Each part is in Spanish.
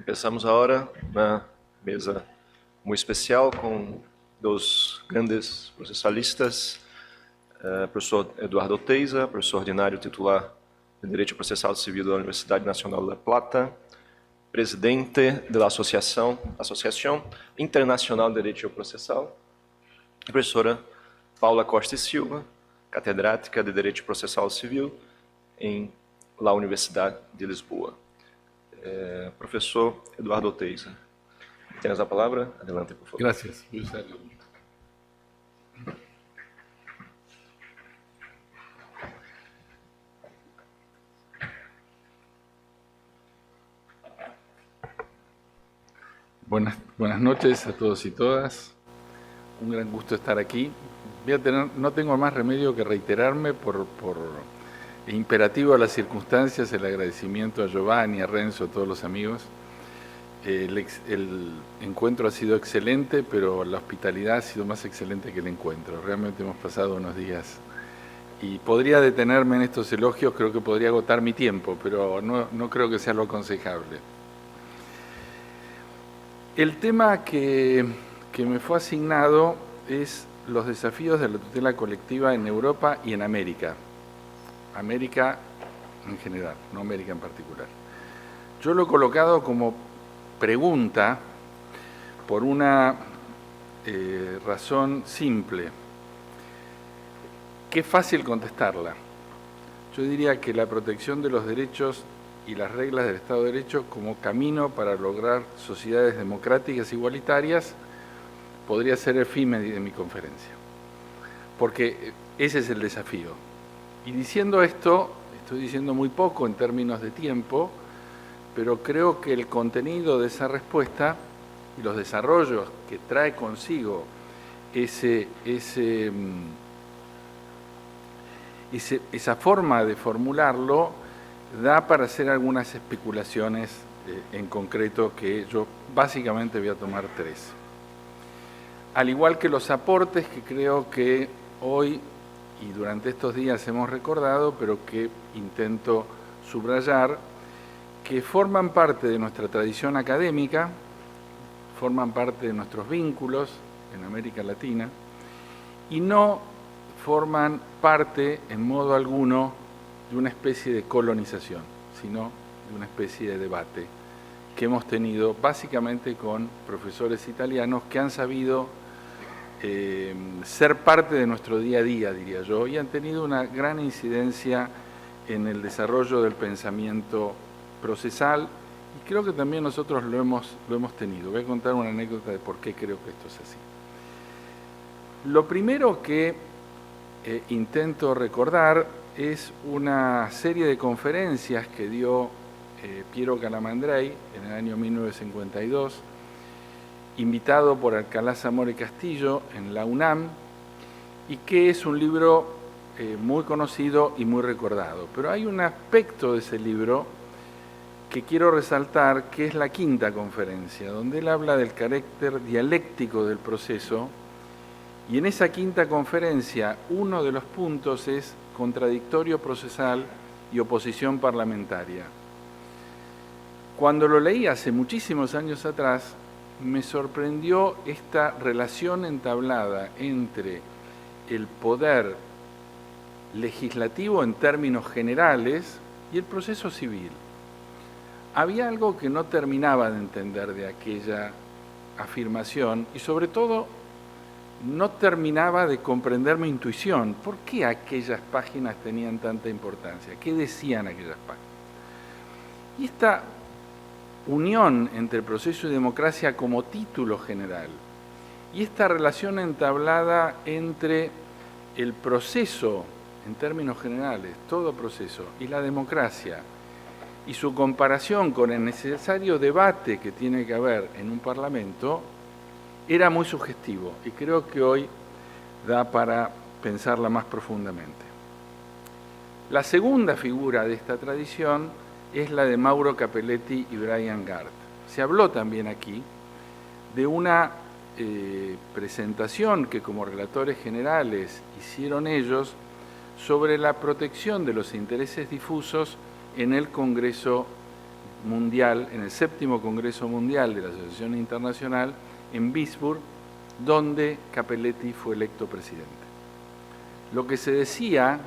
Empezamos agora uma mesa muito especial com dois grandes processalistas, professor Eduardo Oteiza, professor ordinário titular de Direito Processal Civil da Universidade Nacional de La Plata, presidente da Associação Internacional de Direito Processal, e professora Paula Costa e Silva, catedrática de Direito Processal Civil em La Universidade de Lisboa. Professor Eduardo Oteiza, tienes a palavra? Adelante, por favor. Gracias. Voy a usar Buenas noches a todos y todas. Un gran gusto estar aquí. No tengo más remedio que reiterarme por imperativo a las circunstancias, el agradecimiento a Giovanni, a Renzo, a todos los amigos. El encuentro ha sido excelente, pero la hospitalidad ha sido más excelente que el encuentro. Realmente hemos pasado unos días y podría detenerme en estos elogios, creo que podría agotar mi tiempo, pero no creo que sea lo aconsejable. El tema que me fue asignado es los desafíos de la tutela colectiva en Europa y en América. América en general, no América en particular. Yo lo he colocado como pregunta por una razón simple, que es fácil contestarla. Yo diría que la protección de los derechos y las reglas del Estado de Derecho como camino para lograr sociedades democráticas igualitarias podría ser el fin de mi conferencia, porque ese es el desafío. Y diciendo esto, estoy diciendo muy poco en términos de tiempo, pero creo que el contenido de esa respuesta y los desarrollos que trae consigo esa forma de formularlo da para hacer algunas especulaciones en concreto que yo básicamente voy a tomar tres. Al igual que los aportes que creo que hoy y durante estos días hemos recordado, pero que intento subrayar, que forman parte de nuestra tradición académica, forman parte de nuestros vínculos en América Latina y no forman parte en modo alguno de una especie de colonización, sino de una especie de debate que hemos tenido básicamente con profesores italianos que han sabido ser parte de nuestro día a día, diría yo, y han tenido una gran incidencia en el desarrollo del pensamiento procesal, y creo que también nosotros lo hemos tenido. Voy a contar una anécdota de por qué creo que esto es así. Lo primero que intento recordar es una serie de conferencias que dio Piero Calamandrei en el año 1952, invitado por Alcalá Zamora y Castillo en la UNAM, y que es un libro muy conocido y muy recordado. Pero hay un aspecto de ese libro que quiero resaltar, que es la quinta conferencia, donde él habla del carácter dialéctico del proceso, y en esa quinta conferencia uno de los puntos es contradictorio procesal y oposición parlamentaria. Cuando lo leí hace muchísimos años atrás, me sorprendió esta relación entablada entre el poder legislativo en términos generales y el proceso civil. Había algo que no terminaba de entender de aquella afirmación y sobre todo no terminaba de comprender mi intuición. ¿Por qué aquellas páginas tenían tanta importancia? ¿Qué decían aquellas páginas? Y esta unión entre proceso y democracia como título general y esta relación entablada entre el proceso, en términos generales, todo proceso, y la democracia, y su comparación con el necesario debate que tiene que haber en un parlamento, era muy sugestivo y creo que hoy da para pensarla más profundamente. La segunda figura de esta tradición es la de Mauro Capelletti y Brian Gart. Se habló también aquí de una presentación que como relatores generales hicieron ellos sobre la protección de los intereses difusos en el Congreso mundial, en el 7º Congreso Mundial de la Asociación Internacional en Pittsburgh, donde Cappelletti fue electo presidente. Lo que se decía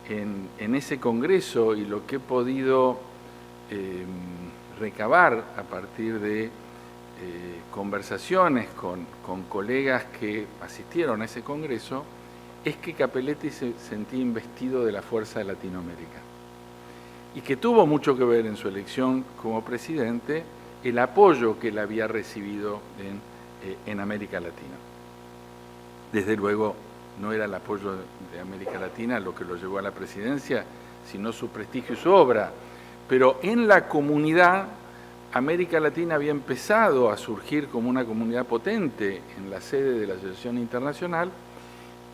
en ese congreso y lo que he podido recabar a partir de conversaciones con colegas que asistieron a ese congreso, es que Cappelletti se sentía investido de la fuerza de Latinoamérica y que tuvo mucho que ver en su elección como presidente el apoyo que él había recibido en América Latina. Desde luego, no era el apoyo de América Latina lo que lo llevó a la presidencia, sino su prestigio y su obra. Pero en la comunidad, América Latina había empezado a surgir como una comunidad potente en la sede de la Asociación Internacional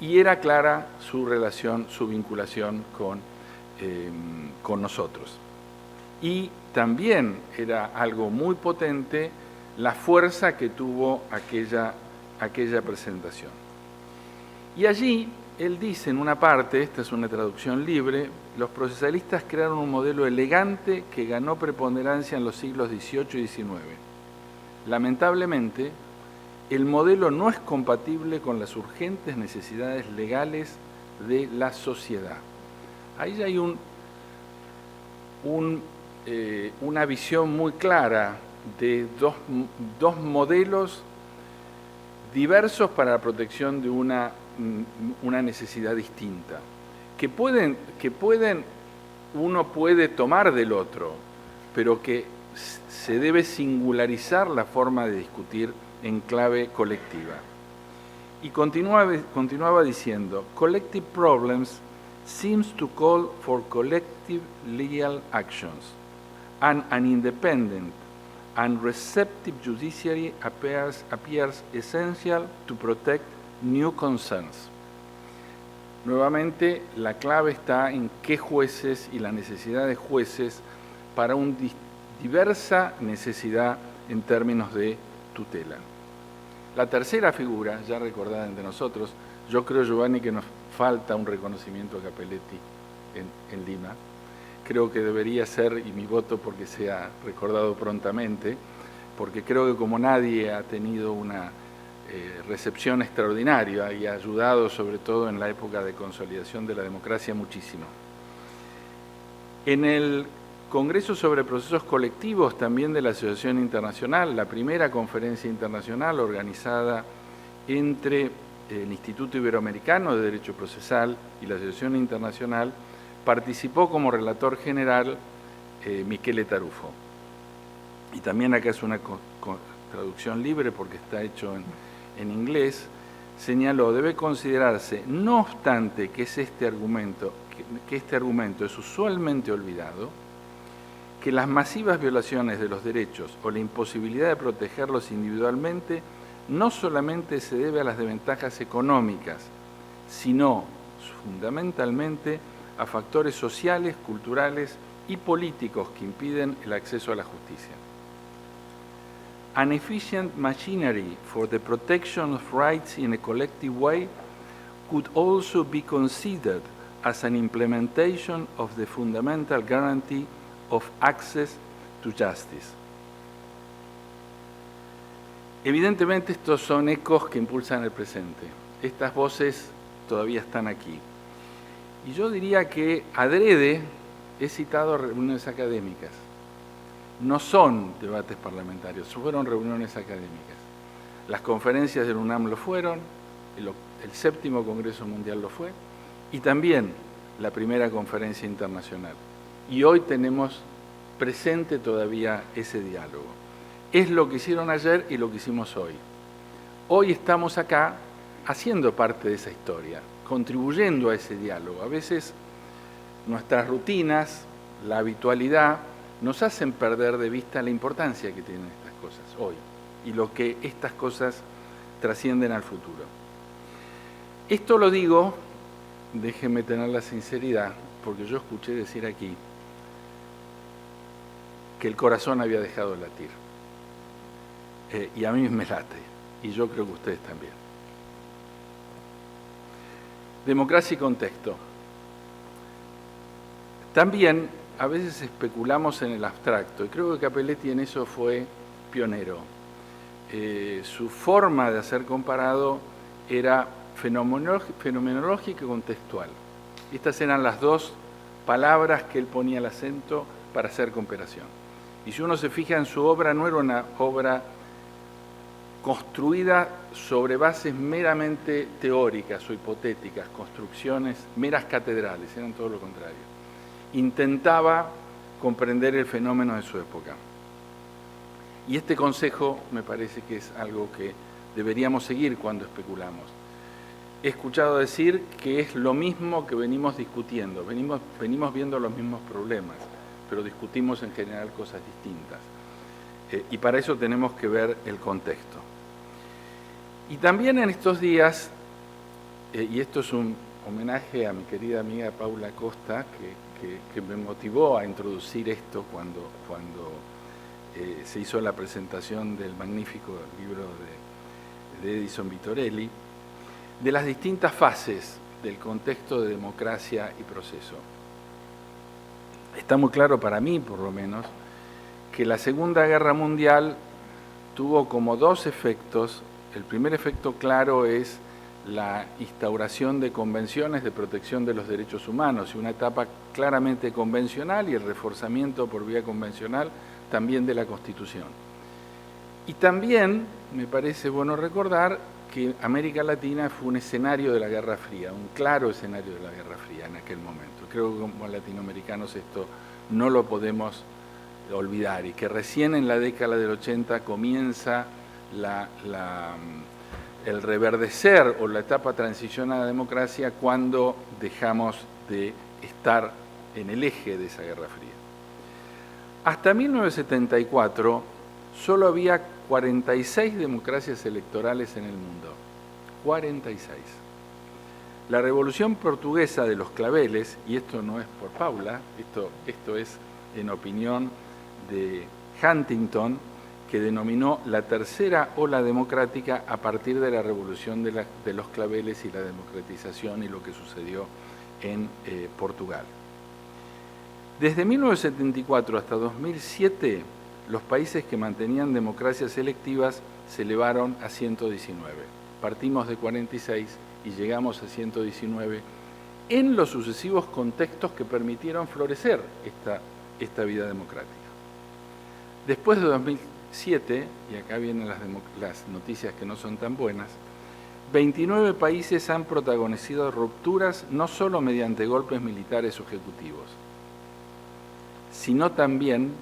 y era clara su relación, su vinculación con nosotros. Y también era algo muy potente la fuerza que tuvo aquella presentación. Y allí él dice en una parte, esta es una traducción libre, los procesalistas crearon un modelo elegante que ganó preponderancia en los siglos XVIII y XIX. Lamentablemente, el modelo no es compatible con las urgentes necesidades legales de la sociedad. Ahí ya hay una visión muy clara de dos modelos diversos para la protección de una necesidad distinta, que uno puede tomar del otro, pero que se debe singularizar la forma de discutir en clave colectiva. Y continuaba diciendo, collective problems seems to call for collective legal actions, and an independent and receptive judiciary appears essential to protect new concerns. Nuevamente, la clave está en qué jueces y la necesidad de jueces para una diversa necesidad en términos de tutela. La tercera figura, ya recordada entre nosotros, yo creo, Giovanni, que nos falta un reconocimiento a Cappelletti en Lima. Creo que debería ser, y mi voto porque sea recordado prontamente, porque creo que como nadie ha tenido una recepción extraordinaria y ha ayudado sobre todo en la época de consolidación de la democracia muchísimo. En el Congreso sobre Procesos Colectivos también de la Asociación Internacional, la primera conferencia internacional organizada entre el Instituto Iberoamericano de Derecho Procesal y la Asociación Internacional, participó como relator general Michele Tarufo. Y también acá es una traducción libre porque está hecho en inglés, señaló, debe considerarse, no obstante que este argumento es usualmente olvidado, que las masivas violaciones de los derechos o la imposibilidad de protegerlos individualmente no solamente se debe a las desventajas económicas, sino fundamentalmente a factores sociales, culturales y políticos que impiden el acceso a la justicia. An efficient machinery for the protection of rights in a collective way could also be considered as an implementation of the fundamental guarantee of access to justice. Evidentemente estos son ecos que impulsan el presente. Estas voces todavía están aquí. Y yo diría que adrede he citado reuniones académicas. No son debates parlamentarios, fueron reuniones académicas. Las conferencias del UNAM lo fueron, el 7º Congreso Mundial lo fue, y también la primera conferencia internacional. Y hoy tenemos presente todavía ese diálogo. Es lo que hicieron ayer y lo que hicimos hoy. Hoy estamos acá haciendo parte de esa historia, contribuyendo a ese diálogo. A veces nuestras rutinas, la habitualidad, nos hacen perder de vista la importancia que tienen estas cosas hoy y lo que estas cosas trascienden al futuro. Esto lo digo, déjenme tener la sinceridad, porque yo escuché decir aquí que el corazón había dejado de latir. Y a mí me late, y yo creo que ustedes también. Democracia y contexto. También a veces especulamos en el abstracto, y creo que Capelletti en eso fue pionero. Su forma de hacer comparado era fenomenológica y contextual. Estas eran las dos palabras que él ponía el acento para hacer comparación. Y si uno se fija en su obra, no era una obra construida sobre bases meramente teóricas o hipotéticas, construcciones, meras catedrales, eran todo lo contrario. Intentaba comprender el fenómeno de su época. Y este consejo me parece que es algo que deberíamos seguir cuando especulamos. He escuchado decir que es lo mismo que venimos discutiendo, venimos viendo los mismos problemas, pero discutimos en general cosas distintas. Y para eso tenemos que ver el contexto. Y también en estos días, y esto es un homenaje a mi querida amiga Paula Costa, que me motivó a introducir esto cuando se hizo la presentación del magnífico libro de Edison Vitorelli, de las distintas fases del contexto de democracia y proceso. Está muy claro para mí, por lo menos, que la Segunda Guerra Mundial tuvo como dos efectos. El primer efecto claro es la instauración de convenciones de protección de los derechos humanos, y una etapa claramente convencional, y el reforzamiento por vía convencional también de la Constitución. Y también me parece bueno recordar que América Latina fue un escenario de la Guerra Fría, un claro escenario de la Guerra Fría en aquel momento. Creo que como latinoamericanos esto no lo podemos olvidar, y que recién en la década del 80 comienza el reverdecer o la etapa transición a la democracia cuando dejamos de estar en el eje de esa Guerra Fría. Hasta 1974 solo había 46 democracias electorales en el mundo. 46. La Revolución Portuguesa de los Claveles, y esto no es por Paula, esto es en opinión de Huntington, que denominó la tercera ola democrática a partir de la Revolución de los Claveles y la democratización y lo que sucedió en Portugal. Desde 1974 hasta 2007, los países que mantenían democracias electivas se elevaron a 119. Partimos de 46 y llegamos a 119 en los sucesivos contextos que permitieron florecer esta vida democrática. Después de 2007, y acá vienen las noticias que no son tan buenas, 29 países han protagonizado rupturas no solo mediante golpes militares o ejecutivos, sino también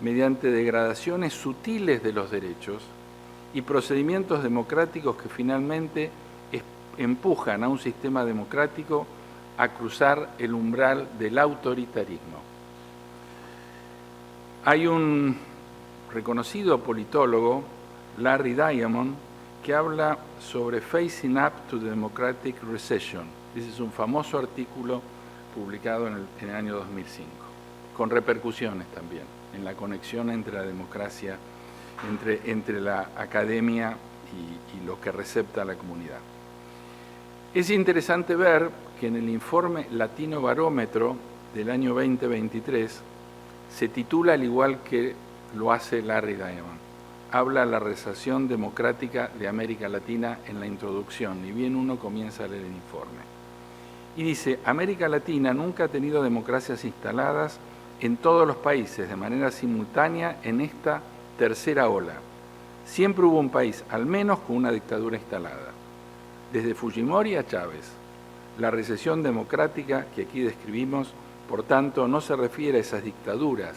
mediante degradaciones sutiles de los derechos y procedimientos democráticos que finalmente empujan a un sistema democrático a cruzar el umbral del autoritarismo. Hay un reconocido politólogo, Larry Diamond, que habla sobre Facing Up to the Democratic Recession. Ese es un famoso artículo publicado en el año 2005, con repercusiones también en la conexión entre la democracia, entre la academia y lo que recepta la comunidad. Es interesante ver que en el informe Latino Barómetro del año 2023 se titula, al igual que lo hace Larry Diamond, habla la recesión democrática de América Latina en la introducción, ni bien uno comienza a leer el informe. Y dice, América Latina nunca ha tenido democracias instaladas en todos los países de manera simultánea en esta tercera ola. Siempre hubo un país, al menos con una dictadura instalada. Desde Fujimori a Chávez. La recesión democrática que aquí describimos, por tanto, no se refiere a esas dictaduras,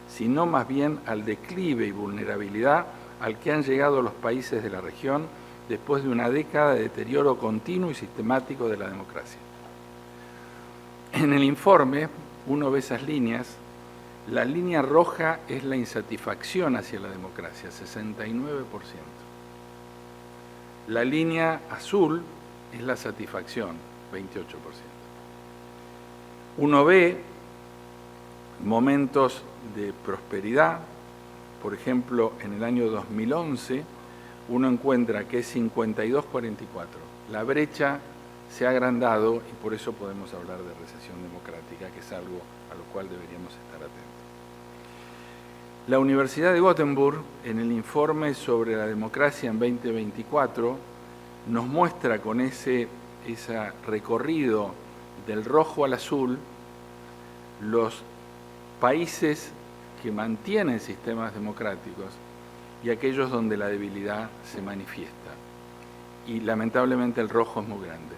sino más bien al declive y vulnerabilidad al que han llegado los países de la región después de una década de deterioro continuo y sistemático de la democracia. En el informe, uno ve esas líneas. La línea roja es la insatisfacción hacia la democracia, 69%. La línea azul es la satisfacción, 28%. Uno ve momentos de prosperidad. Por ejemplo, en el año 2011, uno encuentra que es 52-44. La brecha se ha agrandado y por eso podemos hablar de recesión democrática, que es algo a lo cual deberíamos estar atentos. La Universidad de Gothenburg, en el informe sobre la democracia en 2024, nos muestra con ese recorrido del rojo al azul los países que mantienen sistemas democráticos y aquellos donde la debilidad se manifiesta. Y lamentablemente el rojo es muy grande.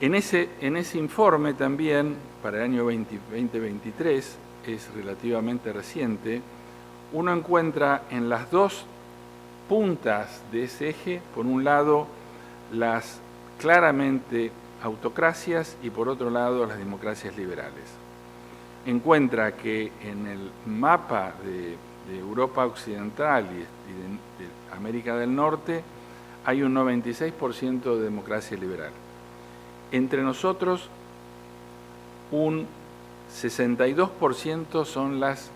En ese informe también, para el año 2023, es relativamente reciente, uno encuentra en las dos puntas de ese eje, por un lado, las claramente autocracias y por otro lado, las democracias liberales. Encuentra que en el mapa de Europa Occidental y de América del Norte hay un 96% de democracia liberal. Entre nosotros, un 62% son las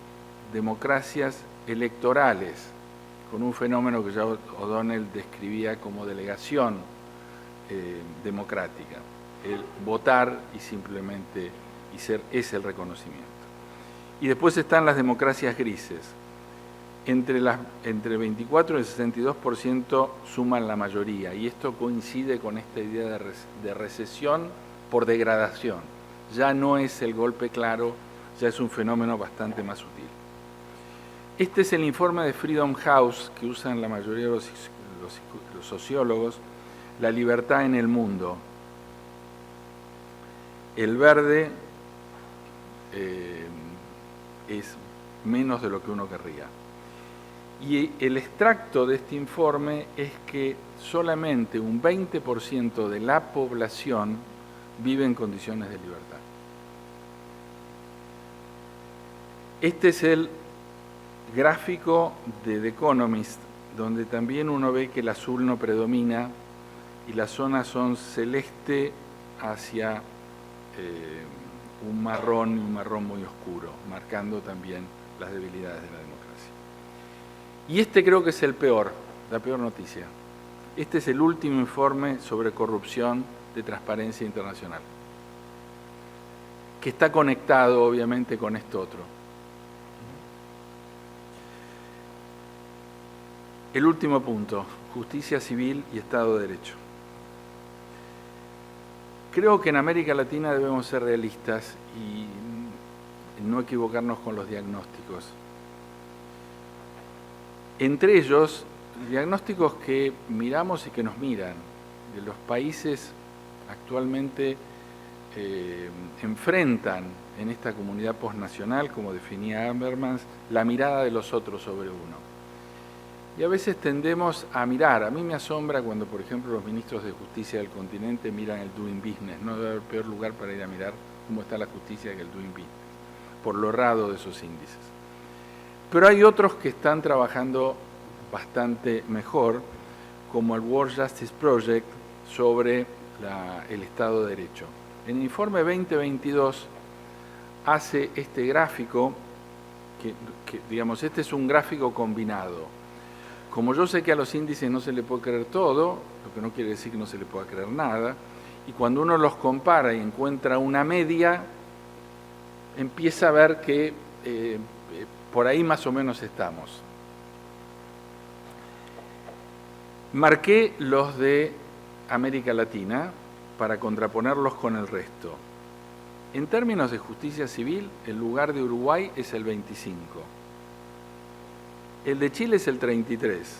democracias electorales, con un fenómeno que ya O'Donnell describía como delegación democrática, el votar y simplemente es el reconocimiento. Y después están las democracias grises. Entre el 24 y el 62% suman la mayoría, y esto coincide con esta idea de recesión por degradación. Ya no es el golpe claro, ya es un fenómeno bastante más sutil. Este es el informe de Freedom House que usan la mayoría de los sociólogos, la libertad en el mundo. El verde es menos de lo que uno querría. Y el extracto de este informe es que solamente un 20% de la población vive en condiciones de libertad. Este es el gráfico de The Economist, donde también uno ve que el azul no predomina y las zonas son celeste hacia un marrón muy oscuro, marcando también las debilidades de la democracia. Y este creo que es la peor noticia. Este es el último informe sobre corrupción de Transparencia Internacional, que está conectado obviamente con esto otro. El último punto, justicia civil y Estado de Derecho. Creo que en América Latina debemos ser realistas y no equivocarnos con los diagnósticos. Entre ellos, diagnósticos que miramos y que nos miran, de los países actualmente enfrentan en esta comunidad postnacional, como definía Habermas, la mirada de los otros sobre uno. Y a veces tendemos a mirar, a mí me asombra cuando, por ejemplo, los ministros de justicia del continente miran el doing business, no debe haber peor lugar para ir a mirar cómo está la justicia que el doing business, por lo errado de esos índices. Pero hay otros que están trabajando bastante mejor, como el World Justice Project sobre el Estado de Derecho. En el informe 2022 hace este gráfico, que digamos, este es un gráfico combinado. Como yo sé que a los índices no se le puede creer todo, lo que no quiere decir que no se le pueda creer nada, y cuando uno los compara y encuentra una media, empieza a ver que por ahí más o menos estamos. Marqué los de América Latina para contraponerlos con el resto. En términos de justicia civil, el lugar de Uruguay es el 25. El de Chile es el 33.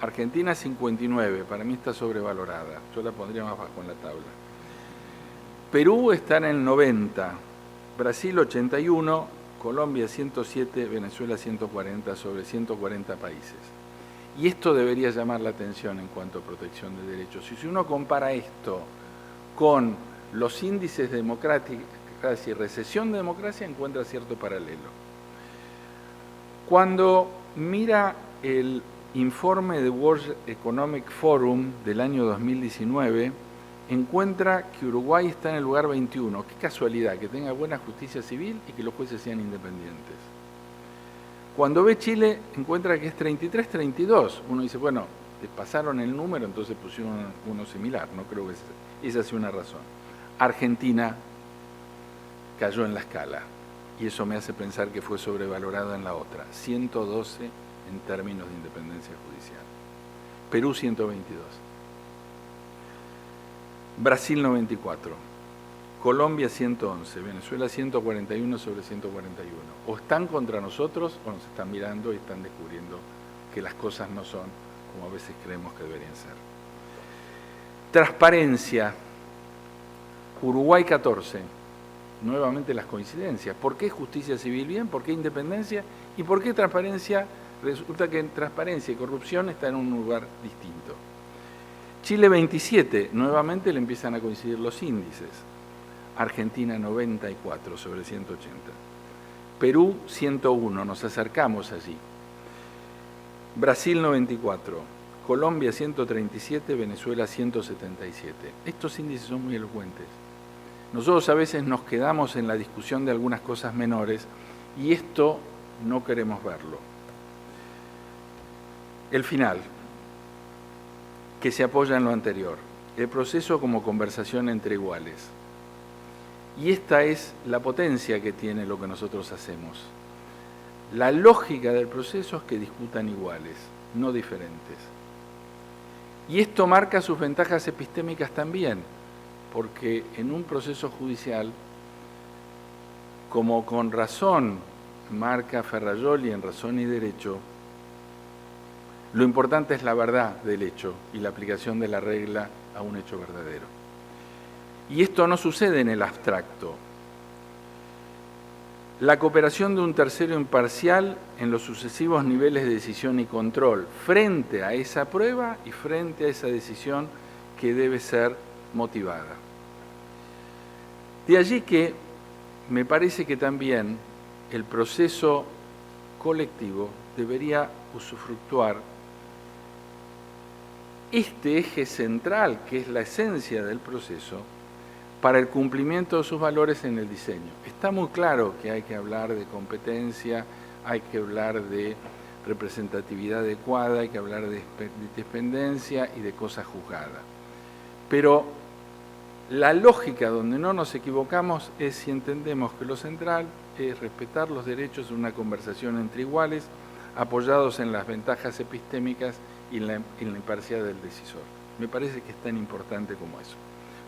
Argentina 59, para mí está sobrevalorada. Yo la pondría más bajo en la tabla. Perú está en el 90, Brasil 81, Colombia 107, Venezuela 140, sobre 140 países. Y esto debería llamar la atención en cuanto a protección de derechos. Y si uno compara esto con los índices de democracia y recesión de democracia, encuentra cierto paralelo. Cuando mira el informe de World Economic Forum del año 2019, encuentra que Uruguay está en el lugar 21. Qué casualidad, que tenga buena justicia civil y que los jueces sean independientes. Cuando ve Chile, encuentra que es 33-32. Uno dice, bueno, pasaron el número, entonces pusieron uno similar. No creo que esa sea una razón. Argentina cayó en la escala, y eso me hace pensar que fue sobrevalorado en la otra. 112 en términos de independencia judicial. Perú 122. Brasil 94. Colombia 111. Venezuela 141 sobre 141. O están contra nosotros o nos están mirando y están descubriendo que las cosas no son como a veces creemos que deberían ser. Transparencia. Uruguay 14. Nuevamente las coincidencias. ¿Por qué justicia civil bien? ¿Por qué independencia? ¿Y por qué transparencia? Resulta que transparencia y corrupción están en un lugar distinto. Chile 27, nuevamente le empiezan a coincidir los índices. Argentina 94 sobre 180. Perú 101, nos acercamos allí. Brasil 94, Colombia 137, Venezuela 177. Estos índices son muy elocuentes. Nosotros a veces nos quedamos en la discusión de algunas cosas menores y esto no queremos verlo. El final, que se apoya en lo anterior, el proceso como conversación entre iguales. Y esta es la potencia que tiene lo que nosotros hacemos. La lógica del proceso es que discutan iguales, no diferentes. Y esto marca sus ventajas epistémicas también, porque en un proceso judicial, como con razón marca Ferrajoli en Razón y Derecho, lo importante es la verdad del hecho y la aplicación de la regla a un hecho verdadero. Y esto no sucede en el abstracto. La cooperación de un tercero imparcial en los sucesivos niveles de decisión y control frente a esa prueba y frente a esa decisión que debe ser motivada. De allí que me parece que también el proceso colectivo debería usufructuar este eje central, que es la esencia del proceso, para el cumplimiento de sus valores en el diseño. Está muy claro que hay que hablar de competencia, hay que hablar de representatividad adecuada, hay que hablar de dependencia y de cosa juzgada. Pero la lógica donde no nos equivocamos es si entendemos que lo central es respetar los derechos de una conversación entre iguales, apoyados en las ventajas epistémicas y en la imparcialidad del decisor. Me parece que es tan importante como eso.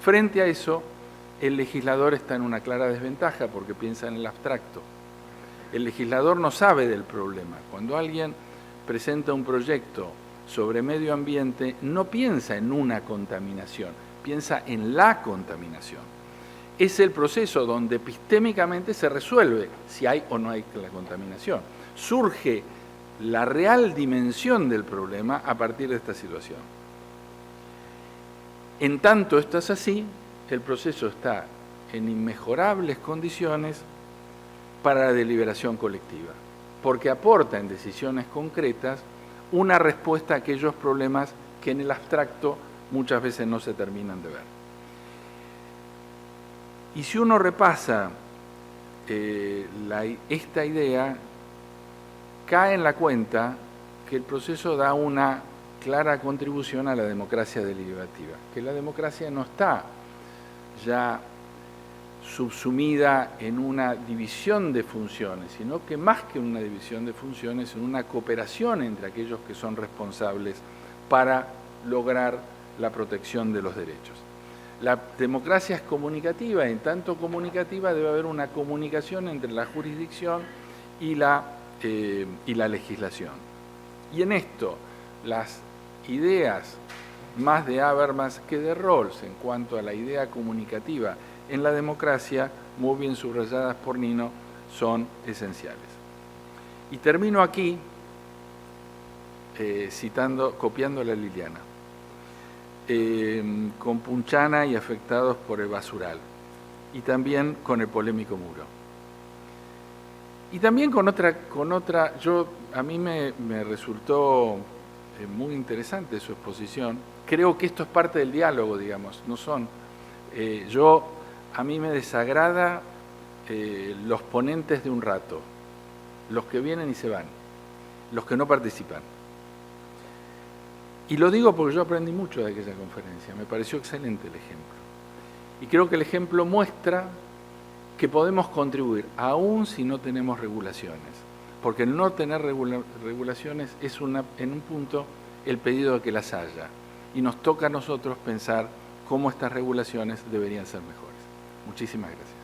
Frente a eso, el legislador está en una clara desventaja porque piensa en el abstracto. El legislador no sabe del problema. Cuando alguien presenta un proyecto sobre medio ambiente, no piensa en una contaminación, piensa en la contaminación. Es el proceso donde epistémicamente se resuelve si hay o no hay la contaminación. Surge la real dimensión del problema a partir de esta situación. En tanto esto es así, el proceso está en inmejorables condiciones para la deliberación colectiva, porque aporta en decisiones concretas una respuesta a aquellos problemas que en el abstracto muchas veces no se terminan de ver. Y si uno repasa esta idea, cae en la cuenta que el proceso da una clara contribución a la democracia deliberativa, que la democracia no está ya subsumida en una división de funciones, sino que más que una división de funciones, en una cooperación entre aquellos que son responsables para lograr la protección de los derechos. La democracia es comunicativa, en tanto comunicativa debe haber una comunicación entre la jurisdicción y la legislación. Y en esto, las ideas más de Habermas que de Rawls en cuanto a la idea comunicativa en la democracia, muy bien subrayadas por Nino, son esenciales. Y termino aquí copiando a Liliana, con Punchana y afectados por el basural, y también con el polémico muro. Y también con otra, a mí me resultó muy interesante su exposición. Creo que esto es parte del diálogo, digamos, no son. A mí me desagrada los ponentes de un rato, los que vienen y se van, los que no participan. Y lo digo porque yo aprendí mucho de aquella conferencia, me pareció excelente el ejemplo. Y creo que el ejemplo muestra que podemos contribuir, aún si no tenemos regulaciones. Porque el no tener regulaciones es en un punto el pedido de que las haya. Y nos toca a nosotros pensar cómo estas regulaciones deberían ser mejores. Muchísimas gracias.